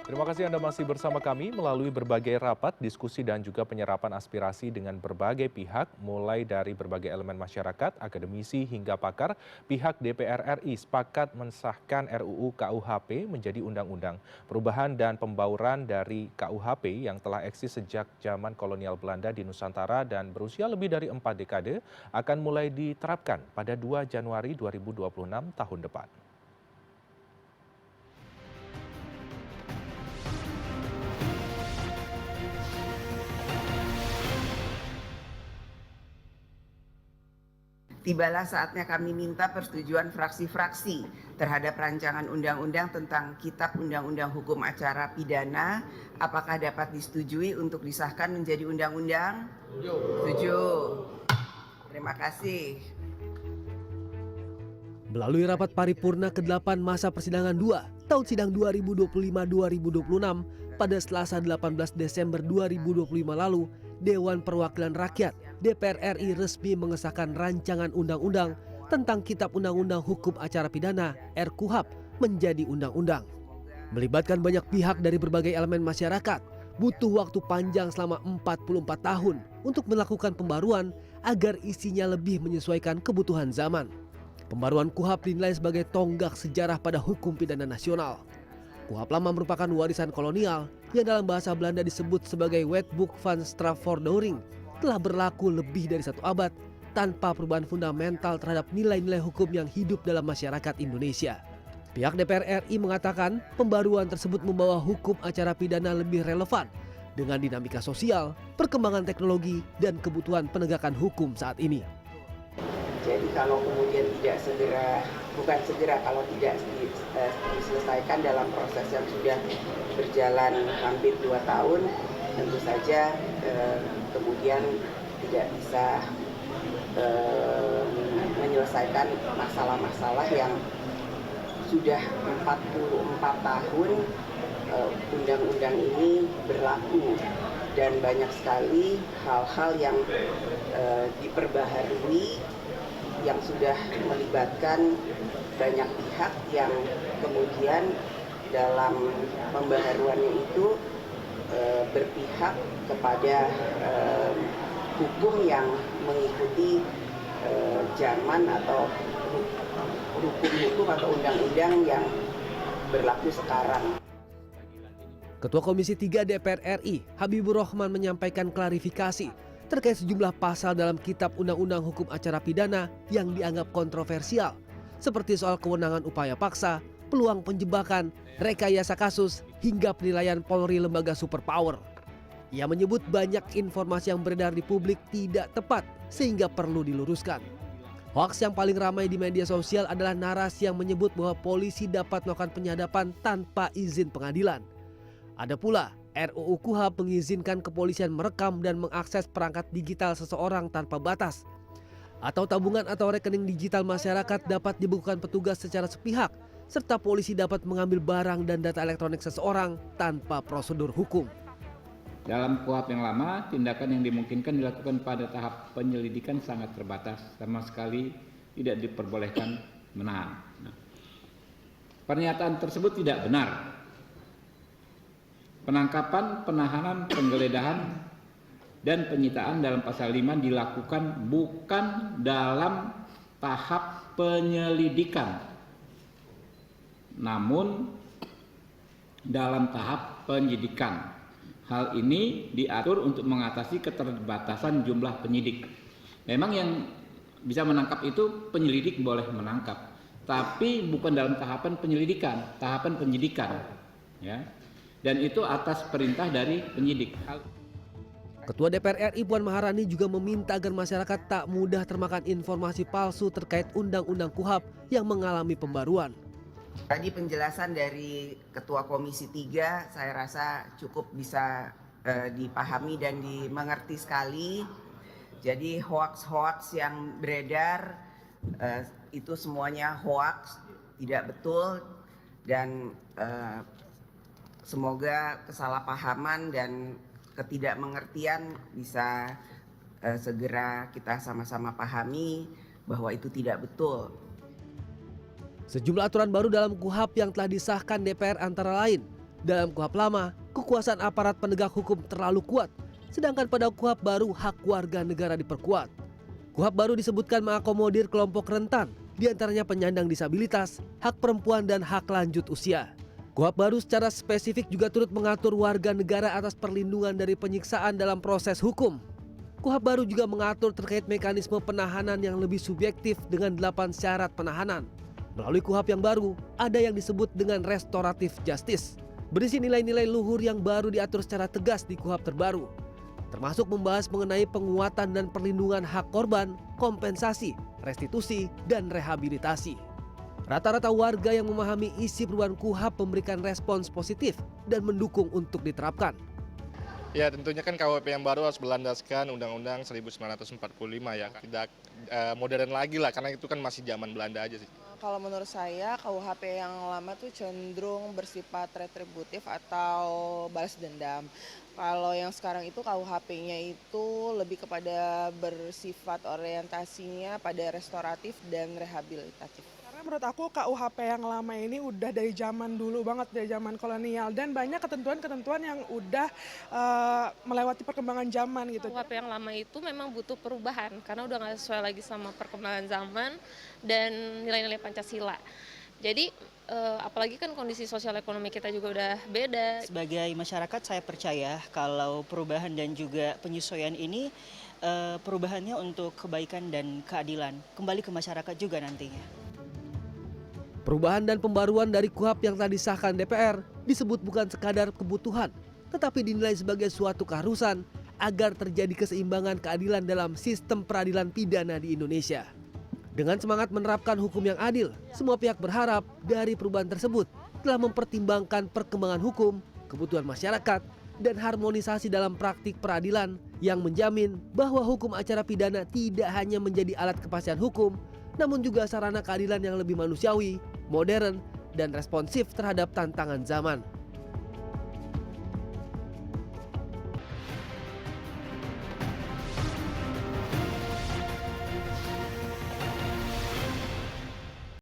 Terima kasih Anda masih bersama kami melalui berbagai rapat, diskusi dan juga penyerapan aspirasi dengan berbagai pihak, mulai dari berbagai elemen masyarakat, akademisi hingga pakar. Pihak DPR RI sepakat mensahkan RUU KUHP menjadi undang-undang. Perubahan dan pembauran dari KUHP yang telah eksis sejak zaman kolonial Belanda di Nusantara dan berusia lebih dari 4 dekade akan mulai diterapkan pada 2 Januari 2026 tahun depan. Tibalah saatnya kami minta persetujuan fraksi-fraksi terhadap rancangan undang-undang tentang Kitab Undang-Undang Hukum Acara Pidana. Apakah dapat disetujui untuk disahkan menjadi undang-undang? Setuju. Terima kasih. Melalui rapat paripurna ke-8 masa persidangan 2 tahun sidang 2025-2026 pada Selasa 18 Desember 2025 lalu, Dewan Perwakilan Rakyat DPR RI resmi mengesahkan rancangan undang-undang tentang Kitab Undang-Undang Hukum Acara Pidana (RKUHP) menjadi undang-undang. Melibatkan banyak pihak dari berbagai elemen masyarakat, butuh waktu panjang selama 44 tahun untuk melakukan pembaruan agar isinya lebih menyesuaikan kebutuhan zaman. Pembaruan KUHP dinilai sebagai tonggak sejarah pada hukum pidana nasional. KUHP lama merupakan warisan kolonial yang dalam bahasa Belanda disebut sebagai Wetboek van Strafvordering, telah berlaku lebih dari 1 abad tanpa perubahan fundamental terhadap nilai-nilai hukum yang hidup dalam masyarakat Indonesia. Pihak DPR RI mengatakan pembaruan tersebut membawa hukum acara pidana lebih relevan dengan dinamika sosial, perkembangan teknologi, dan kebutuhan penegakan hukum saat ini. Jadi kalau kemudian kalau tidak diselesaikan dalam proses yang sudah berjalan hampir 2 tahun, tentu saja kemudian tidak bisa menyelesaikan masalah-masalah yang sudah 44 tahun undang-undang ini berlaku, dan banyak sekali hal-hal yang diperbaharui yang sudah melibatkan banyak pihak yang kemudian dalam pembaharuannya itu berpihak kepada hukum yang mengikuti zaman atau hukum atau undang-undang yang berlaku sekarang. Ketua Komisi 3 DPR RI, Habibur Rahman, menyampaikan klarifikasi terkait sejumlah pasal dalam Kitab Undang-Undang Hukum Acara Pidana yang dianggap kontroversial, seperti soal kewenangan upaya paksa, peluang penjebakan, rekayasa kasus, hingga penilaian Polri lembaga superpower. Ia menyebut banyak informasi yang beredar di publik tidak tepat sehingga perlu diluruskan. Hoaks yang paling ramai di media sosial adalah narasi yang menyebut bahwa polisi dapat melakukan penyadapan tanpa izin pengadilan. Ada pula RUU KUHP mengizinkan kepolisian merekam dan mengakses perangkat digital seseorang tanpa batas. Atau tabungan atau rekening digital masyarakat dapat dibekukan petugas secara sepihak, serta polisi dapat mengambil barang dan data elektronik seseorang tanpa prosedur hukum. Dalam KUHP yang lama, tindakan yang dimungkinkan dilakukan pada tahap penyelidikan sangat terbatas, sama sekali tidak diperbolehkan menahan. Pernyataan tersebut tidak benar. Penangkapan, penahanan, penggeledahan, dan penyitaan dalam pasal 5 dilakukan bukan dalam tahap penyelidikan, namun dalam tahap penyidikan. Hal ini diatur untuk mengatasi keterbatasan jumlah penyidik. Memang yang bisa menangkap itu penyelidik boleh menangkap, tapi bukan dalam tahapan penyelidikan, tahapan penyidikan, ya. Dan itu atas perintah dari penyidik. Ketua DPR RI Puan Maharani juga meminta agar masyarakat tak mudah termakan informasi palsu terkait Undang-Undang KUHP yang mengalami pembaruan. Tadi penjelasan dari Ketua Komisi 3 saya rasa cukup bisa dipahami dan dimengerti sekali. Jadi hoaks-hoaks yang beredar itu semuanya hoaks, tidak betul, dan semoga kesalahpahaman dan ketidakmengertian bisa segera kita sama-sama pahami bahwa itu tidak betul. Sejumlah aturan baru dalam KUHP yang telah disahkan DPR antara lain Dalam KUHP lama, kekuasaan aparat penegak hukum terlalu kuat, sedangkan pada KUHP baru hak warga negara diperkuat. KUHP baru disebutkan mengakomodir kelompok rentan, diantaranya penyandang disabilitas, hak perempuan dan hak lanjut usia. KUHP baru secara spesifik juga turut mengatur warga negara atas perlindungan dari penyiksaan dalam proses hukum. KUHP baru juga mengatur terkait mekanisme penahanan yang lebih subjektif dengan 8 syarat penahanan. Melalui KUHP yang baru, ada yang disebut dengan restoratif justice, berisi nilai-nilai luhur yang baru diatur secara tegas di KUHP terbaru, termasuk membahas mengenai penguatan dan perlindungan hak korban, kompensasi, restitusi, dan rehabilitasi. Rata-rata warga yang memahami isi perubahan KUHP memberikan respons positif dan mendukung untuk diterapkan. Ya tentunya kan KUHP yang baru harus berlandaskan Undang-Undang 1945 ya, tidak modern lagi lah karena itu kan masih zaman Belanda aja sih. Kalau menurut saya KUHP yang lama tuh cenderung bersifat retributif atau balas dendam. Kalau yang sekarang itu KUHP-nya itu lebih kepada bersifat orientasinya pada restoratif dan rehabilitatif. Karena menurut aku KUHP yang lama ini udah dari zaman dulu banget, dari zaman kolonial, dan banyak ketentuan-ketentuan yang udah melewati perkembangan zaman gitu. KUHP yang lama itu memang butuh perubahan karena udah nggak sesuai lagi sama perkembangan zaman dan nilai-nilai Pancasila. Jadi apalagi kan kondisi sosial ekonomi kita juga udah beda. Sebagai masyarakat saya percaya kalau perubahan dan juga penyesuaian ini perubahannya untuk kebaikan dan keadilan kembali ke masyarakat juga nantinya. Perubahan dan pembaruan dari KUHP yang telah disahkan DPR disebut bukan sekadar kebutuhan, tetapi dinilai sebagai suatu keharusan agar terjadi keseimbangan keadilan dalam sistem peradilan pidana di Indonesia. Dengan semangat menerapkan hukum yang adil, semua pihak berharap dari perubahan tersebut telah mempertimbangkan perkembangan hukum, kebutuhan masyarakat, dan harmonisasi dalam praktik peradilan yang menjamin bahwa hukum acara pidana tidak hanya menjadi alat kepastian hukum, namun juga sarana keadilan yang lebih manusiawi, modern, dan responsif terhadap tantangan zaman.